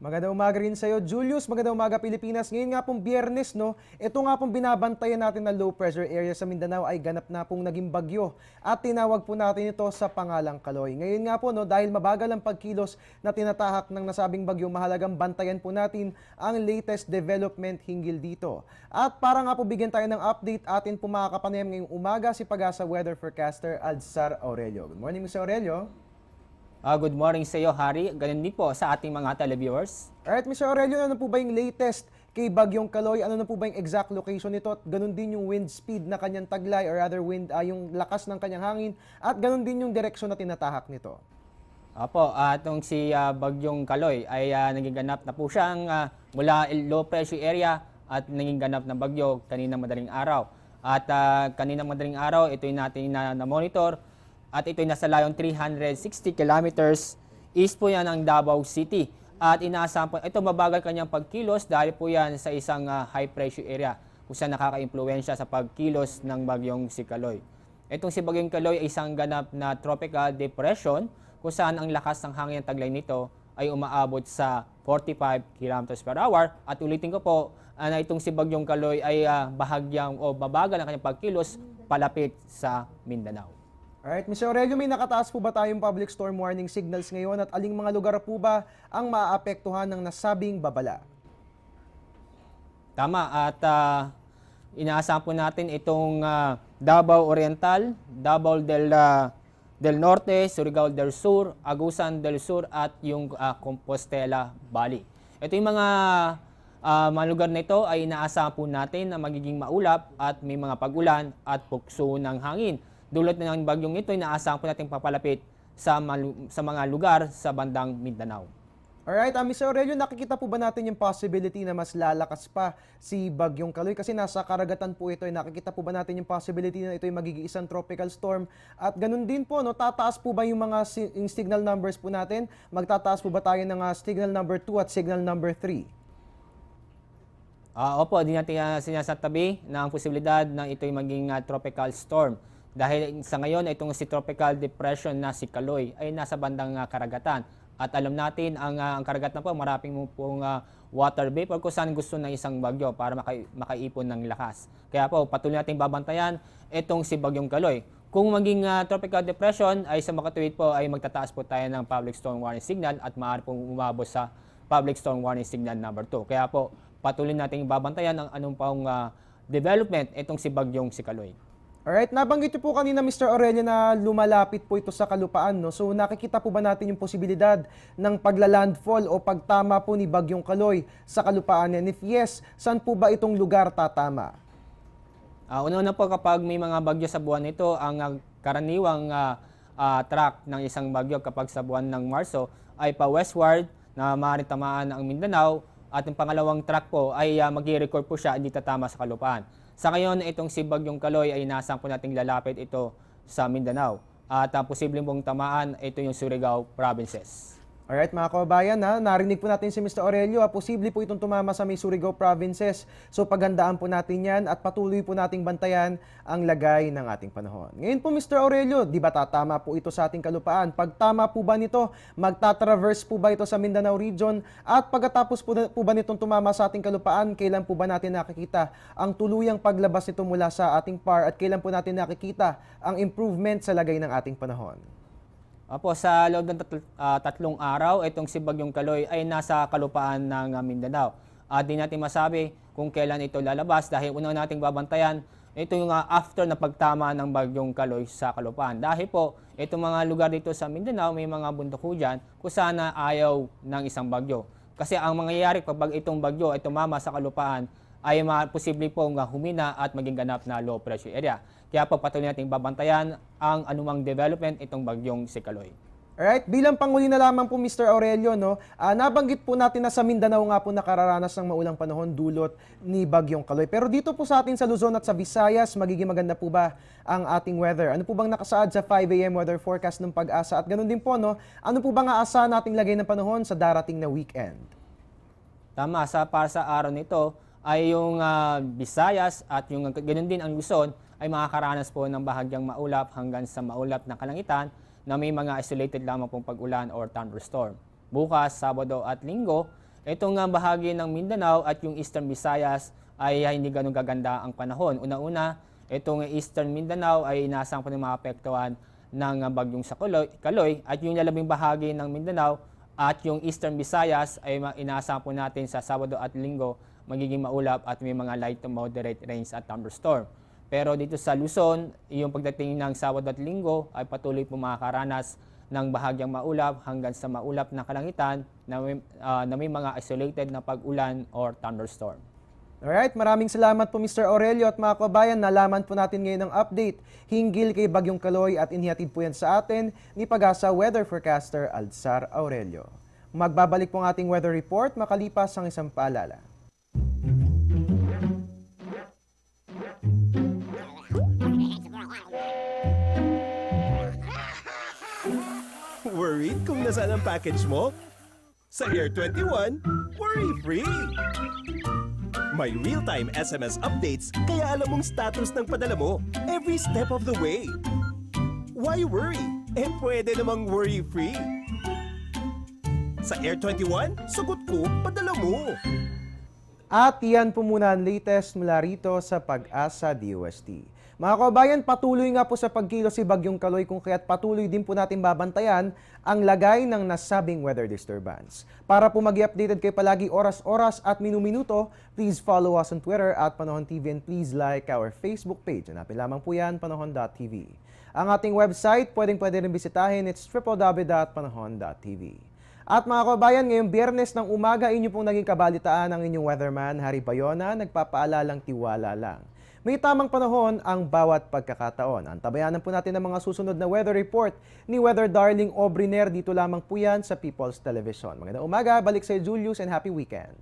Magandang umaga rin sa'yo, Julius. Magandang umaga, Pilipinas. Ngayon nga pong Biyernes, no? Ito nga pong binabantayan natin na low pressure area sa Mindanao ay ganap na pong naging bagyo. At tinawag po natin ito sa pangalang Kaloy. Ngayon nga po, no, dahil mabagal ang pagkilos na tinatahak ng nasabing bagyo, mahalagang bantayan po natin ang latest development hinggil dito. At para nga po bigyan tayo ng update, atin po makakapanayam ngayong umaga si Pag-asa Weather Forecaster Alzar Aurelio. Good morning, Mr. Aurelio. Good morning sa iyo, Harry. Ganun din po sa ating mga televiewers. Alright, Mr. Aurelio, ano po ba yung latest kay Bagyong Kaloy? Ano na po ba yung exact location nito? At ganun din yung wind speed na kanyang taglay or rather yung lakas ng kanyang hangin at ganun din yung direksyon na tinatahak nito. Apo, itong si Bagyong Kaloy ay naging ganap na po siyang mula low pressure area at naging ganap na bagyo kaninang madaling araw. At kaninang madaling araw, ito yung natin na-monitor. At ito'y nasa layong 360 kilometers east po yan ng Davao City. At inaasahan po, ito mabagal kanyang pagkilos dahil po yan sa isang high pressure area kung saan nakaka-impluensya sa pagkilos ng bagyong si Kaloy. Itong si Bagyong Kaloy ay isang ganap na tropical depression kung saan ang lakas ng hangin ng taglay nito ay umaabot sa 45 kilometers per hour. At ulitin ko po, na itong si Bagyong Kaloy ay bahagyang o mabagal ang kanyang pagkilos palapit sa Mindanao. Alright, Mr. Aurelio, may nakataas po ba tayong public storm warning signals ngayon at aling mga lugar po ba ang maaapektuhan ng nasabing babala? Tama, at inaasahan po natin itong Davao Oriental, Davao del Norte, Surigao del Sur, Agusan del Sur at yung Compostela Valley. Ito yung mga lugar na ito ay inaasahan po natin na magiging maulap at may mga pag-ulan at pukso ng hangin. Dulot na ng bagyong ito, inaasahan po natin papalapit sa mga lugar sa bandang Mindanao. Alright, Mr. Aurelio, nakikita po ba natin yung possibility na mas lalakas pa si Bagyong Kaloy? Kasi nasa karagatan po ito, nakikita po ba natin yung possibility na ito ay magiging isang tropical storm? At ganun din po, no, tataas po ba yung mga yung signal numbers po natin? Magtataas po ba tayo ng signal number 2 at signal number 3? Opo, di natin sinasatabi na ang posibilidad na ito'y maging tropical storm. Dahil sa ngayon, itong si tropical depression na si Kaloy ay nasa bandang karagatan. At alam natin, ang karagatan po, maraming pong water vapor kung saan gusto ng isang bagyo para makaipon ng lakas. Kaya po, patuloy natin babantayan itong si Bagyong Kaloy. Kung maging tropical depression ay sa makatuwid po ay magtataas po tayo ng public storm warning signal at maaari pong umabot sa public storm warning signal number 2. Kaya po, patuloy natin babantayan ang anong pong development itong si Bagyong si Kaloy. Alright, nabanggit niyo po kanina, Mr. Aurelio, na lumalapit po ito sa kalupaan, no? So nakikita po ba natin yung posibilidad ng paglalandfall o pagtama po ni Bagyong Kaloy sa kalupaan? And if yes, saan po ba itong lugar tatama? Una-una po kapag may mga bagyo sa buwan nito, ang karaniwang track ng isang bagyo kapag sa buwan ng Marso ay pa westward na maaaring tamaan ang Mindanao at yung pangalawang track po ay mag-i-record po siya hindi tatama sa kalupaan. Sa ngayon, itong si Bagyong Kaloy ay nasang po nating lalapit ito sa Mindanao. At posibleng pong tamaan, ito yung Surigao provinces. Alright mga kababayan, narinig po natin si Mr. Aurelio, posible po itong tumama sa may Surigao provinces. So paghandaan po natin yan at patuloy po nating bantayan ang lagay ng ating panahon. Ngayon po Mr. Aurelio, di ba tatama po ito sa ating kalupaan? Pag tama po ba nito, magtatraverse po ba ito sa Mindanao region? At pagkatapos po ba nitong tumama sa ating kalupaan, kailan po ba natin nakikita ang tuluyang paglabas nito mula sa ating PAR at kailan po natin nakikita ang improvement sa lagay ng ating panahon? Opo, sa loob ng tatlong araw, itong si Bagyong Kaloy ay nasa kalupaan ng Mindanao. At di natin masabi kung kailan ito lalabas dahil unang nating babantayan, ito yung after na pagtama ng Bagyong Kaloy sa kalupaan. Dahil po, itong mga lugar dito sa Mindanao, may mga bundok ho dyan kung saan ayaw ng isang bagyo. Kasi ang mangyayari kapag itong bagyo ay tumama sa kalupaan, ay posible pong humina at maging ganap na low pressure area. Kaya po patuloy nating babantayan ang anumang development itong bagyong si Kaloy. Alright, bilang panghuli na lamang po Mr. Aurelio, no, nabanggit po natin na sa Mindanao nga po nakararanas ng maulang panahon dulot ni Bagyong Kaloy. Pero dito po sa atin sa Luzon at sa Visayas, magiging maganda po ba ang ating weather? Ano po bang nakasaad sa 5 AM weather forecast ng Pag-asa? At ganun din po, no, ano po bang aasahan nating lagay ng panahon sa darating na weekend? Tama, para sa araw nito ay yung Visayas at yung ganun din ang Luzon ay makakaranas po ng bahagyang maulap hanggang sa maulap na kalangitan na may mga isolated lamang pong pag-ulan or thunderstorm. Bukas, Sabado at Linggo, Itong bahagi ng Mindanao at yung Eastern Visayas ay hindi ganun gaganda ang panahon. Una-una, itong Eastern Mindanao ay inaasang po ng maapektuhan ng bagyong sa Kaloy at yung lalabing bahagi ng Mindanao at yung Eastern Visayas ay inaasahan po natin sa Sabado at Linggo magiging maulap at may mga light to moderate rains at thunderstorm. Pero dito sa Luzon, yung pagdating ng Sabado at Linggo ay patuloy po makakaranas ng bahagyang maulap hanggang sa maulap na kalangitan na may mga isolated na pag-ulan or thunderstorm. Alright, maraming salamat po Mr. Aurelio at mga kabayan. Nalaman po natin ngayon ang update hinggil kay Bagyong Kaloy at inihatid po yan sa atin ni Pag-asa Weather Forecaster Alzar Aurelio. Magbabalik po ang ating weather report makalipas ang isang paalala. Worried kung nasaan ang package mo? Sa Air 21, worry-free! May real-time SMS updates kaya alam mong status ng padala mo every step of the way. Why worry? Pwede namang worry-free. Sa Air 21, sagot ko, padala mo. At yan po muna ang latest mula rito sa Pag-asa DOST. Mga kabayan, patuloy nga po sa pagkilos si Bagyong Kaloy kung kaya't patuloy din po natin babantayan ang lagay ng nasabing weather disturbance. Para po mag-updated kayo palagi oras-oras at minu-minuto, please follow us on Twitter at Panahon TV and please like our Facebook page. Hanapin lamang po yan, panahon.tv. Ang ating website, pwede rin bisitahin, it's www.panahon.tv. At mga kabayan, ngayong Biyernes ng umaga, inyo pong naging kabalitaan ng inyong weatherman, Harry Bayona, nagpapaalalang tiwala lang. May tamang panahon ang bawat pagkakataon. Antabayanan po natin ang mga susunod na weather report ni Weather Darling Obriner. Dito lamang po yan sa People's Television. Magandang umaga, balik sa Julius and happy weekend.